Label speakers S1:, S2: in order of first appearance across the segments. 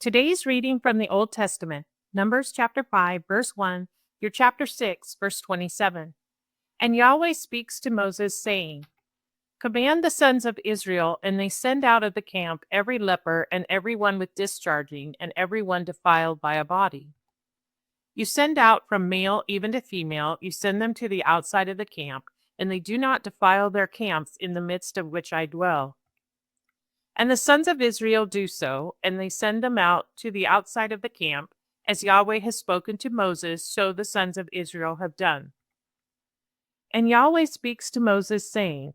S1: Today's reading from the Old Testament, Numbers chapter 5, verse 1 through chapter 6, verse 27. And Yahweh speaks to Moses, saying, Command the sons of Israel, and they send out of the camp every leper and every one with discharging, and every one defiled by a body. You send out from male even to female, you send them to the outside of the camp, and they do not defile their camps in the midst of which I dwell. And the sons of Israel do so, and they send them out to the outside of the camp, as Yahweh has spoken to Moses, so the sons of Israel have done. And Yahweh speaks to Moses, saying,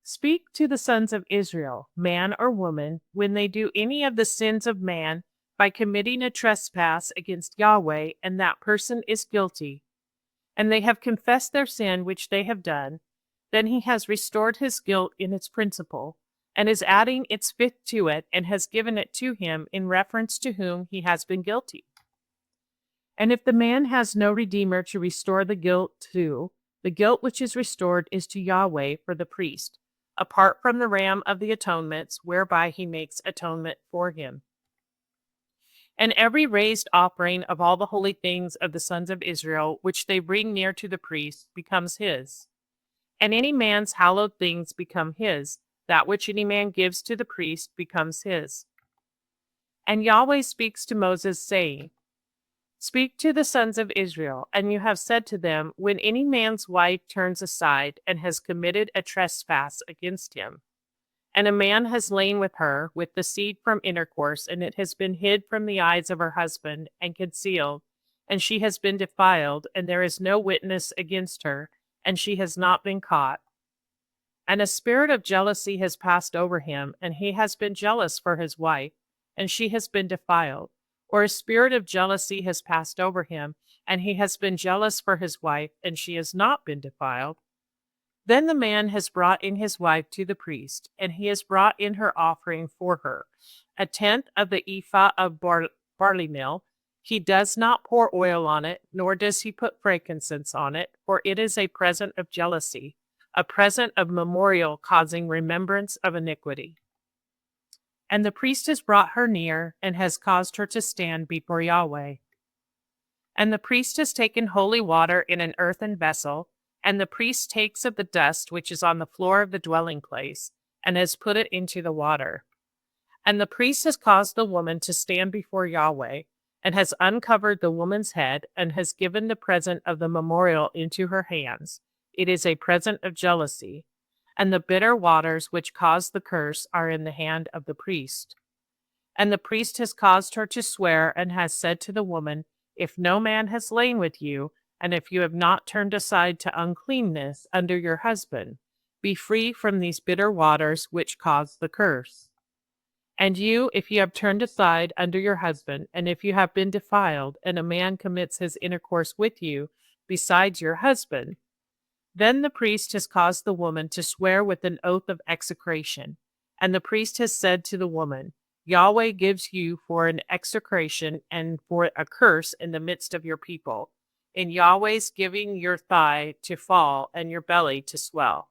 S1: Speak to the sons of Israel, man or woman, when they do any of the sins of man by committing a trespass against Yahweh, and that person is guilty, and they have confessed their sin which they have done, then he has restored his guilt in its principle, and is adding its fifth to it, and has given it to him in reference to whom he has been guilty. And if the man has no redeemer to restore the guilt to, the guilt which is restored is to Yahweh for the priest, apart from the ram of the atonements, whereby he makes atonement for him. And every raised offering of all the holy things of the sons of Israel, which they bring near to the priest, becomes his. And any man's hallowed things become his. That which any man gives to the priest becomes his. And Yahweh speaks to Moses, saying, Speak to the sons of Israel, and you have said to them, when any man's wife turns aside and has committed a trespass against him, and a man has lain with her with the seed from intercourse, and it has been hid from the eyes of her husband and concealed, and she has been defiled, and there is no witness against her, and she has not been caught, and a spirit of jealousy has passed over him, and he has been jealous for his wife, and she has been defiled. Or a spirit of jealousy has passed over him, and he has been jealous for his wife, and she has not been defiled. Then the man has brought in his wife to the priest, and he has brought in her offering for her, a tenth of the ephah of barley meal. He does not pour oil on it, nor does he put frankincense on it, for it is a present of jealousy, a present of memorial causing remembrance of iniquity. And the priest has brought her near, and has caused her to stand before Yahweh. And the priest has taken holy water in an earthen vessel, and the priest takes of the dust which is on the floor of the dwelling place, and has put it into the water. And the priest has caused the woman to stand before Yahweh, and has uncovered the woman's head, and has given the present of the memorial into her hands. It is a present of jealousy. And the bitter waters which cause the curse are in the hand of the priest. And the priest has caused her to swear, and has said to the woman, If no man has lain with you, and if you have not turned aside to uncleanness under your husband, be free from these bitter waters which cause the curse. And you, if you have turned aside under your husband, and if you have been defiled, and a man commits his intercourse with you besides your husband, then the priest has caused the woman to swear with an oath of execration. And the priest has said to the woman, Yahweh gives you for an execration and for a curse in the midst of your people, in Yahweh's giving your thigh to fall and your belly to swell.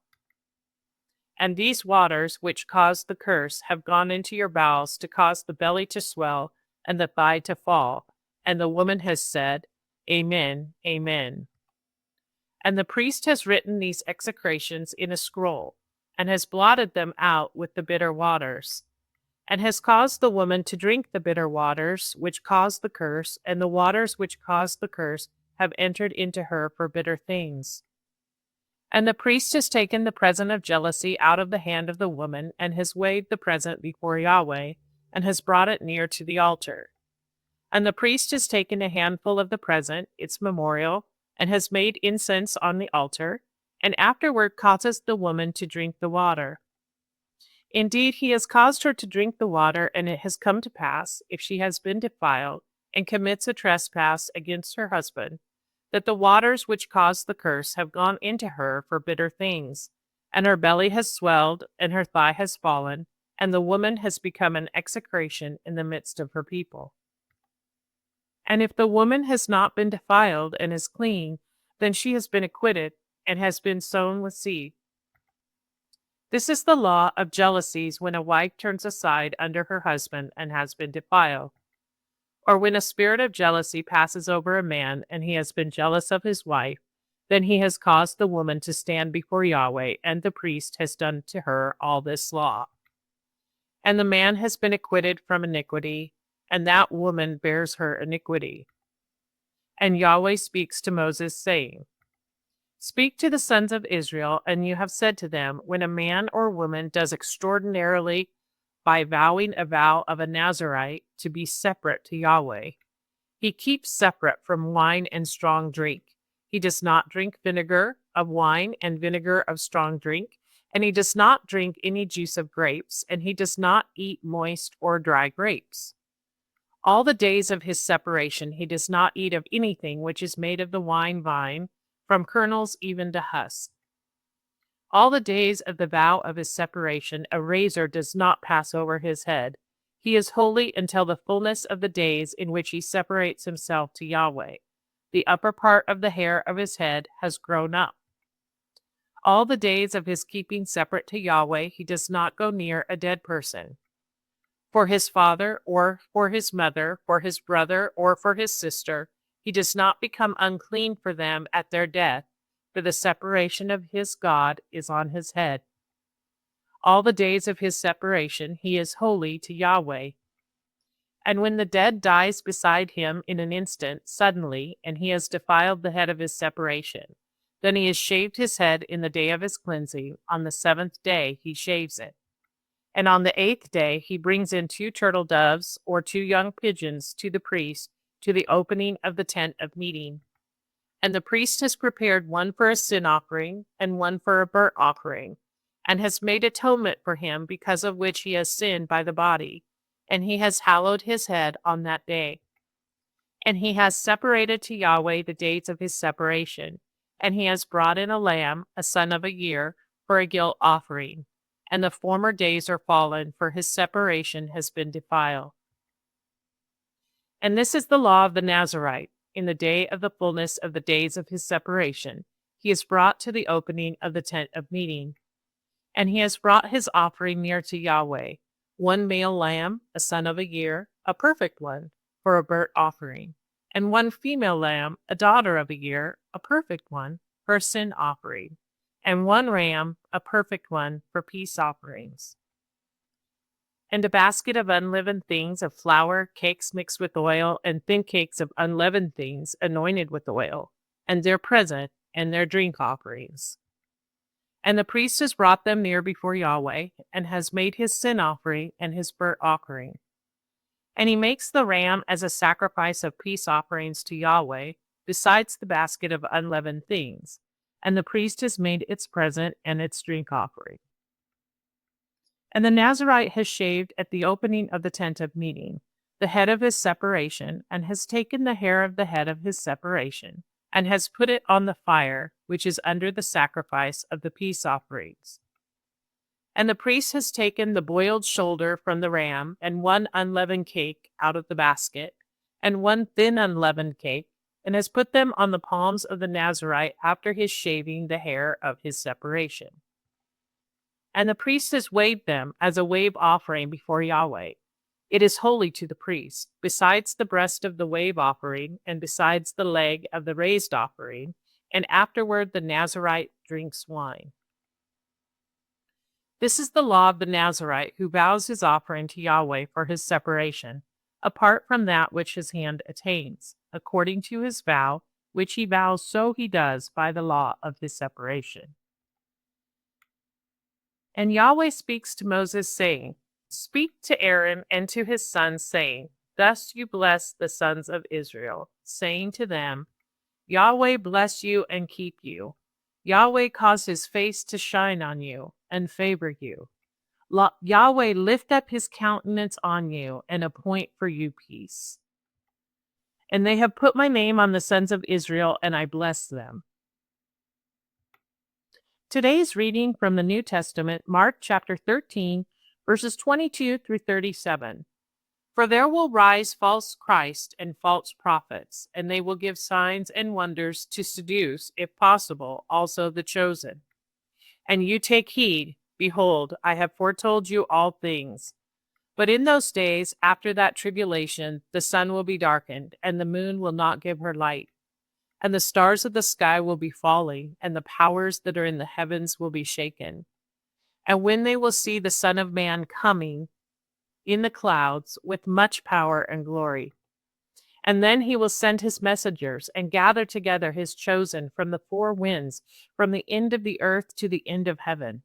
S1: And these waters which cause the curse have gone into your bowels to cause the belly to swell and the thigh to fall. And the woman has said, Amen, Amen. And the priest has written these execrations in a scroll, and has blotted them out with the bitter waters, and has caused the woman to drink the bitter waters which caused the curse, and the waters which caused the curse have entered into her for bitter things. And the priest has taken the present of jealousy out of the hand of the woman, and has weighed the present before Yahweh, and has brought it near to the altar. And the priest has taken a handful of the present, its memorial, and has made incense on the altar, and afterward causes the woman to drink the water. Indeed, he has caused her to drink the water, and it has come to pass, if she has been defiled, and commits a trespass against her husband, that the waters which caused the curse have gone into her for bitter things, and her belly has swelled, and her thigh has fallen, and the woman has become an execration in the midst of her people. And if the woman has not been defiled and is clean, then she has been acquitted, and has been sown with seed. This is the law of jealousies when a wife turns aside under her husband and has been defiled. Or when a spirit of jealousy passes over a man and he has been jealous of his wife, then he has caused the woman to stand before Yahweh, and the priest has done to her all this law. And the man has been acquitted from iniquity, and that woman bears her iniquity. And Yahweh speaks to Moses, saying, Speak to the sons of Israel, and you have said to them, when a man or woman does extraordinarily by vowing a vow of a Nazarite to be separate to Yahweh, he keeps separate from wine and strong drink. He does not drink vinegar of wine and vinegar of strong drink, and he does not drink any juice of grapes, and he does not eat moist or dry grapes. All the days of his separation he does not eat of anything which is made of the wine vine, from kernels even to husk. All the days of the vow of his separation a razor does not pass over his head. He is holy until the fullness of the days in which he separates himself to Yahweh. The upper part of the hair of his head has grown up. All the days of his keeping separate to Yahweh he does not go near a dead person. For his father, or for his mother, for his brother, or for his sister, he does not become unclean for them at their death, for the separation of his God is on his head. All the days of his separation he is holy to Yahweh. And when the dead dies beside him in an instant, suddenly, and he has defiled the head of his separation, then he has shaved his head in the day of his cleansing. On the 7th day he shaves it. And on the 8th day he brings in 2 turtle doves or 2 young pigeons to the priest to the opening of the tent of meeting. And the priest has prepared one for a sin offering and one for a burnt offering, and has made atonement for him because of which he has sinned by the body, and he has hallowed his head on that day. And he has separated to Yahweh the days of his separation, and he has brought in a lamb, a son of a year, for a guilt offering. And the former days are fallen, for his separation has been defiled. And this is the law of the Nazarite. In the day of the fullness of the days of his separation, he is brought to the opening of the tent of meeting. And he has brought his offering near to Yahweh, 1 male lamb, a son of a year, a perfect one, for a burnt offering, and 1 female lamb, a daughter of a year, a perfect one, for a sin offering, and 1 ram, a perfect one, for peace offerings. And a basket of unleavened things of flour, cakes mixed with oil, and thin cakes of unleavened things anointed with oil, and their present and their drink offerings. And the priest has brought them near before Yahweh, and has made his sin offering and his burnt offering. And he makes the ram as a sacrifice of peace offerings to Yahweh, besides the basket of unleavened things, and the priest has made its present and its drink offering. And the Nazarite has shaved at the opening of the tent of meeting the head of his separation, and has taken the hair of the head of his separation, and has put it on the fire, which is under the sacrifice of the peace offerings. And the priest has taken the boiled shoulder from the ram, and 1 unleavened cake out of the basket, and 1 thin unleavened cake, and has put them on the palms of the Nazarite after his shaving the hair of his separation. And the priest has waved them as a wave offering before Yahweh. It is holy to the priest, besides the breast of the wave offering, and besides the leg of the raised offering, and afterward the Nazarite drinks wine. This is the law of the Nazarite who vows his offering to Yahweh for his separation, apart from that which his hand attains, according to his vow, which he vows so he does by the law of his separation. And Yahweh speaks to Moses, saying, Speak to Aaron and to his sons, saying, Thus you bless the sons of Israel, saying to them, Yahweh bless you and keep you. Yahweh cause his face to shine on you and favor you. Yahweh lift up his countenance on you and appoint for you peace. And they have put my name on the sons of Israel, and I bless them. Today's reading from the New Testament, Mark chapter 13, verses 22 through 37. For there will rise false Christ and false prophets, and they will give signs and wonders to seduce, if possible, also the chosen. And you take heed, behold, I have foretold you all things. But in those days, after that tribulation, the sun will be darkened, and the moon will not give her light. And the stars of the sky will be falling, and the powers that are in the heavens will be shaken. And when they will see the Son of Man coming in the clouds with much power and glory. And then he will send his messengers and gather together his chosen from the four winds, from the end of the earth to the end of heaven.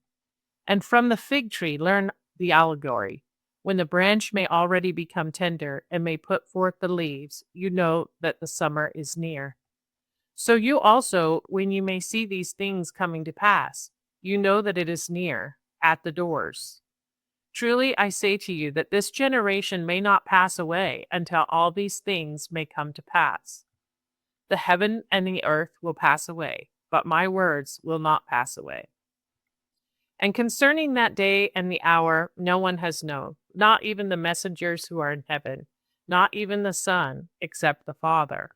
S1: And from the fig tree learn the allegory. When the branch may already become tender and may put forth the leaves, you know that the summer is near. So you also, when you may see these things coming to pass, you know that it is near, at the doors. Truly I say to you that this generation may not pass away until all these things may come to pass. The heaven and the earth will pass away, but my words will not pass away. And concerning that day and the hour, no one has known, not even the messengers who are in heaven, not even the Son, except the Father.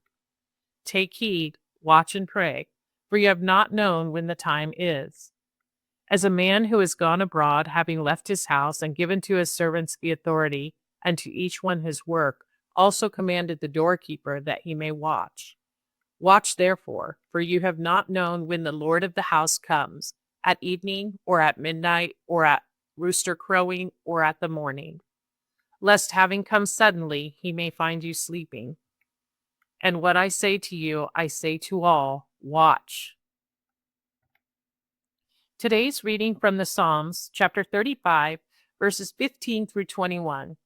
S1: Take heed, watch and pray, for you have not known when the time is. As a man who has gone abroad, having left his house and given to his servants the authority, and to each one his work, also commanded the doorkeeper that he may watch. Watch therefore, for you have not known when the Lord of the house comes, at evening, or at midnight, or at rooster crowing, or at the morning, lest having come suddenly he may find you sleeping. And what I say to you, I say to all, watch. Today's reading from the Psalms, chapter 35, verses 15 through 21.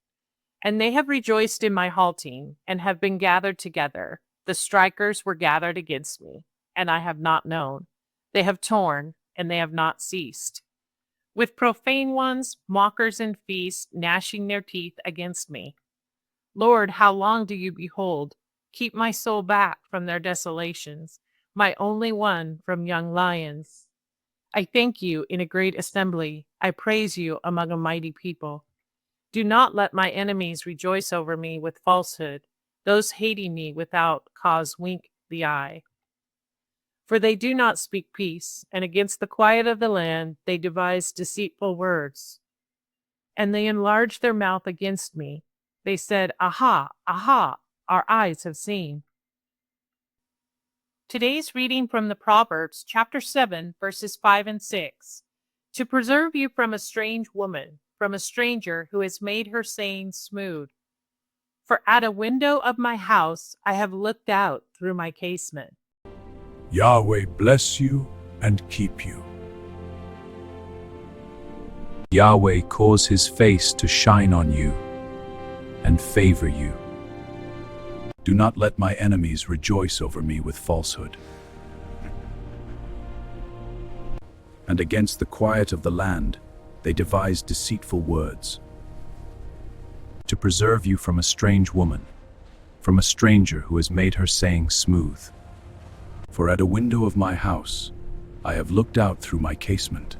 S1: And they have rejoiced in my halting, and have been gathered together. The strikers were gathered against me, and I have not known. They have torn, and they have not ceased. With profane ones, mockers in feast, gnashing their teeth against me. Lord, how long do you behold? Keep my soul back from their desolations, my only one from young lions. I thank you in a great assembly. I praise you among a mighty people. Do not let my enemies rejoice over me with falsehood. Those hating me without cause wink the eye. For they do not speak peace, and against the quiet of the land they devise deceitful words. And they enlarged their mouth against me. They said, Aha, aha, our eyes have seen. Today's reading from the Proverbs, chapter 7, verses 5 and 6. To preserve you from a strange woman, from a stranger who has made her saying smooth. For at a window of my house I have looked out through my casement.
S2: Yahweh bless you and keep you. Yahweh cause his face to shine on you and favor you. Do not let my enemies rejoice over me with falsehood. And against the quiet of the land they devise deceitful words. To preserve you from a strange woman, from a stranger who has made her saying smooth. For at a window of my house I have looked out through my casement.